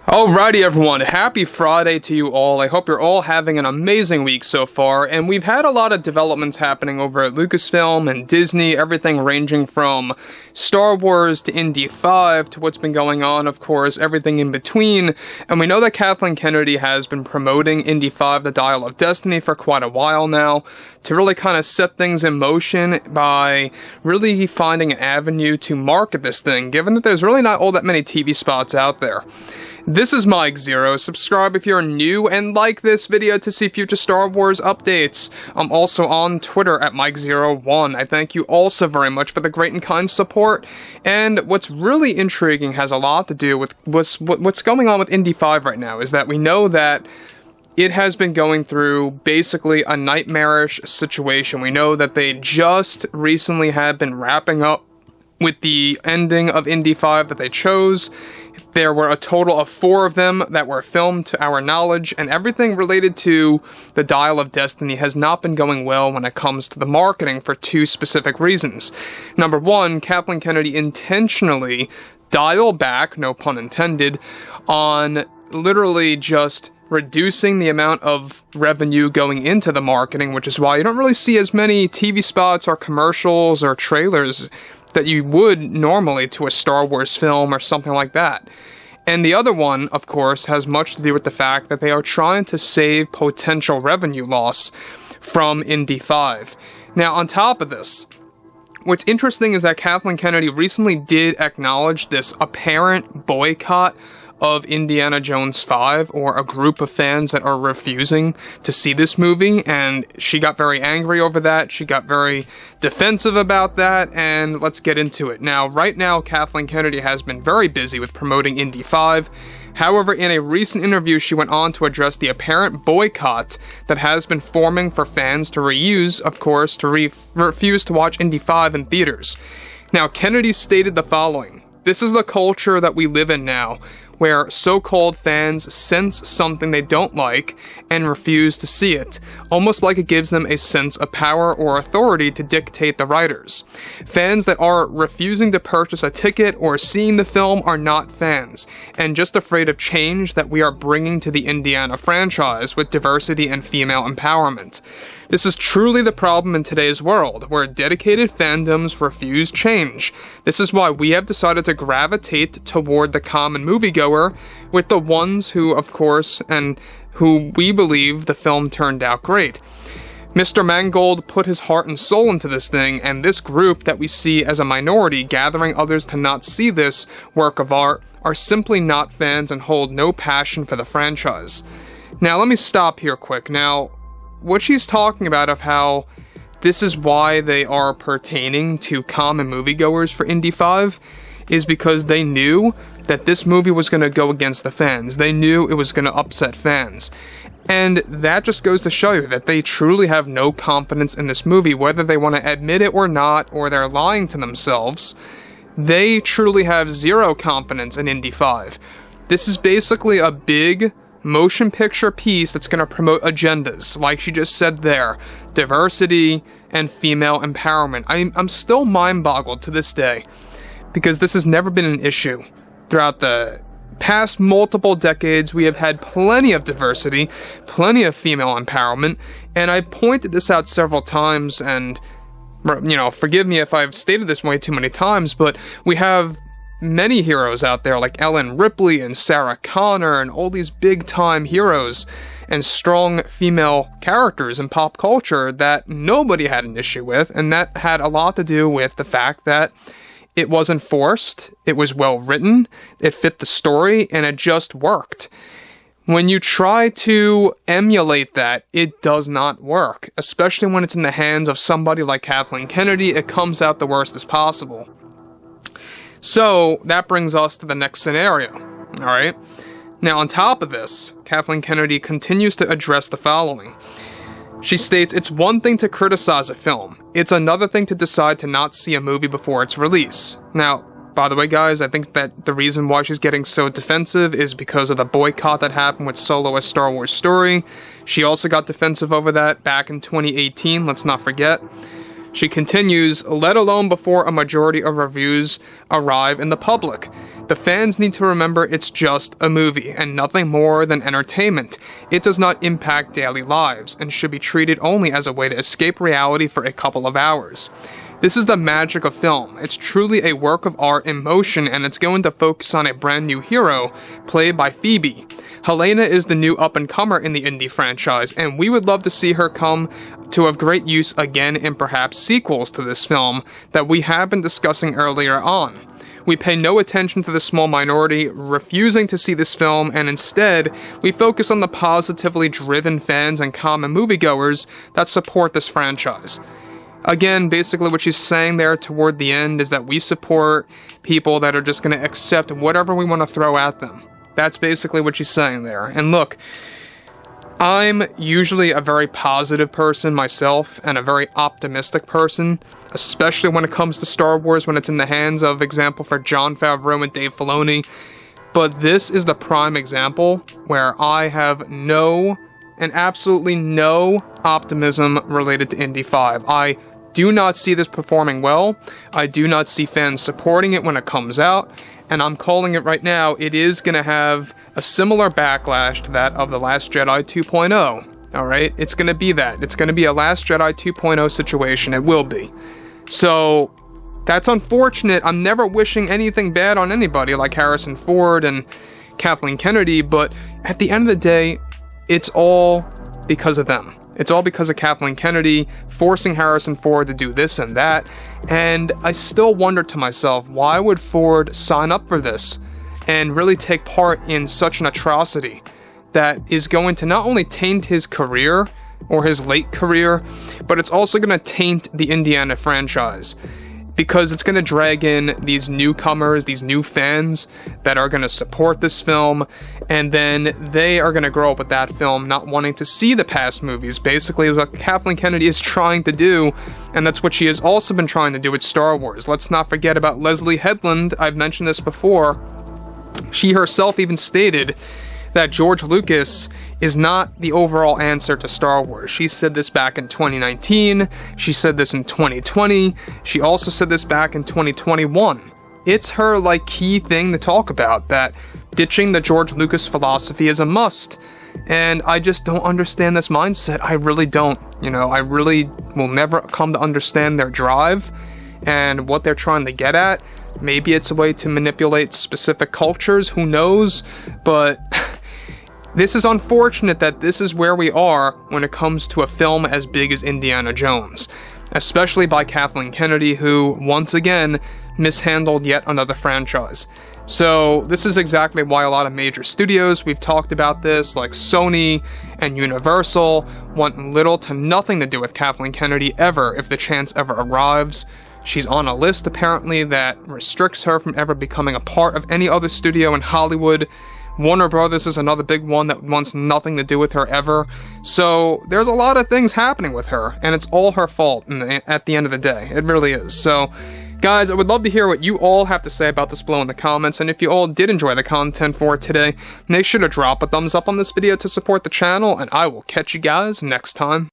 Alrighty everyone, happy Friday to you all. I hope you're all having an amazing week so far, and we've had a lot of developments happening over at Lucasfilm and Disney, everything ranging from Star Wars to Indy 5 to what's been going on, of course, everything in between, and we know that Kathleen Kennedy has been promoting Indy 5, the Dial of Destiny, for quite a while now, to really kind of set things in motion by really finding an avenue to market this thing, given that there's really not all that many TV spots out there. This is Mike Zero. Subscribe if you're new and like this video to see future Star Wars updates. I'm also on Twitter at Mike01. I thank you all so very much for the great and kind support. And what's really intriguing has a lot to do with what's going on with Indy 5 right now, is that we know that it has been going through basically a nightmarish situation. We know that they just recently have been wrapping up with the ending of Indy 5 that they chose. There were a total of 4 of them that were filmed to our knowledge, and everything related to the Dial of Destiny has not been going well when it comes to the marketing for 2 specific reasons. Number 1, Kathleen Kennedy intentionally dialed back, no pun intended, on literally just reducing the amount of revenue going into the marketing, which is why you don't really see as many TV spots or commercials or trailers that you would normally to a Star Wars film or something like that. And the other one, of course, has much to do with the fact that they are trying to save potential revenue loss from Indy 5. Now, on top of this, what's interesting is that Kathleen Kennedy recently did acknowledge this apparent boycott of Indiana Jones 5, or a group of fans that are refusing to see this movie, and she got very angry over that. She got very defensive about that, and let's get into it. Now, right now, Kathleen Kennedy has been very busy with promoting Indy 5. However, in a recent interview, she went on to address the apparent boycott that has been forming for fans to refuse to watch Indy 5 in theaters. Now, Kennedy stated the following: "This is the culture that we live in now, where so-called fans sense something they don't like and refuse to see it, almost like it gives them a sense of power or authority to dictate the writers. Fans that are refusing to purchase a ticket or seeing the film are not fans, and just afraid of change that we are bringing to the Indiana franchise with diversity and female empowerment. This is truly the problem in today's world, where dedicated fandoms refuse change. This is why we have decided to gravitate toward the common moviegoer, with the ones who, of course, and who we believe the film turned out great. Mr. Mangold put his heart and soul into this thing, and this group that we see as a minority gathering others to not see this work of art are simply not fans and hold no passion for the franchise." Now, let me stop here quick. Now, what she's talking about of how this is why they are pertaining to common moviegoers for Indy 5 is because they knew that this movie was going to go against the fans. They knew it was going to upset fans. And that just goes to show you that they truly have no confidence in this movie, whether they want to admit it or not, or they're lying to themselves. They truly have zero confidence in Indy 5. This is basically a big motion picture piece that's going to promote agendas, like she just said there, diversity and female empowerment. I'm still mind-boggled to this day, because this has never been an issue. Throughout the past multiple decades, we have had plenty of diversity, plenty of female empowerment, and I pointed this out several times, and, forgive me if I've stated this way too many times, but we have many heroes out there like Ellen Ripley and Sarah Connor and all these big-time heroes and strong female characters in pop culture that nobody had an issue with, and that had a lot to do with the fact that it wasn't forced, it was well written, it fit the story, and it just worked. When you try to emulate that, it does not work, especially when it's in the hands of somebody like Kathleen Kennedy. It comes out the worst as possible. So, that brings us to the next scenario, alright? Now, on top of this, Kathleen Kennedy continues to address the following. She states, "It's one thing to criticize a film. It's another thing to decide to not see a movie before its release." Now, by the way, guys, I think that the reason why she's getting so defensive is because of the boycott that happened with Solo: A Star Wars Story. She also got defensive over that back in 2018, let's not forget. She continues, let alone before a majority of reviews arrive in the public. The fans need to remember it's just a movie and nothing more than entertainment. It does not impact daily lives and should be treated only as a way to escape reality for a couple of hours. This is the magic of film. It's truly a work of art in motion, and it's going to focus on a brand new hero, played by Phoebe. Helena is the new up-and-comer in the INDY franchise, and we would love to see her come to have great use again in perhaps sequels to this film that we have been discussing earlier on. We pay no attention to the small minority refusing to see this film, and instead, we focus on the positively driven fans and common moviegoers that support this franchise. Again, basically what she's saying there toward the end is that we support people that are just going to accept whatever we want to throw at them. That's basically what she's saying there. And look, I'm usually a very positive person myself and a very optimistic person, especially when it comes to Star Wars when it's in the hands of, example, for Jon Favreau and Dave Filoni. But this is the prime example where I have no and absolutely no optimism related to Indy 5. I do not see this performing well. I do not see fans supporting it when it comes out, and I'm calling it right now. It is going to have a similar backlash to that of The Last Jedi 2.0. Alright? It's going to be that. It's going to be a Last Jedi 2.0 situation. It will be. So, that's unfortunate. I'm never wishing anything bad on anybody like Harrison Ford and Kathleen Kennedy, but at the end of the day, it's all because of them. It's all because of Kathleen Kennedy forcing Harrison Ford to do this and that, and I still wonder to myself, why would Ford sign up for this and really take part in such an atrocity that is going to not only taint his career, or his late career, but it's also going to taint the Indiana franchise. Because it's going to drag in these newcomers, these new fans that are going to support this film, and then they are going to grow up with that film not wanting to see the past movies. Basically, what Kathleen Kennedy is trying to do, and that's what she has also been trying to do with Star Wars. Let's not forget about Leslie Headland. I've mentioned this before. She herself even stated that George Lucas is not the overall answer to Star Wars. She said this back in 2019, she said this in 2020, she also said this back in 2021. It's her, key thing to talk about, that ditching the George Lucas philosophy is a must. And I just don't understand this mindset. I really don't. I really will never come to understand their drive and what they're trying to get at. Maybe it's a way to manipulate specific cultures, who knows, but this is unfortunate that this is where we are when it comes to a film as big as Indiana Jones, especially by Kathleen Kennedy, who, once again, mishandled yet another franchise. So this is exactly why a lot of major studios, we've talked about this, like Sony and Universal, want little to nothing to do with Kathleen Kennedy ever if the chance ever arrives. She's on a list, apparently, that restricts her from ever becoming a part of any other studio in Hollywood. Warner Brothers is another big one that wants nothing to do with her ever. So there's a lot of things happening with her, and it's all her fault at the end of the day. It really is. So, guys, I would love to hear what you all have to say about this below in the comments, and if you all did enjoy the content for today, make sure to drop a thumbs up on this video to support the channel, and I will catch you guys next time.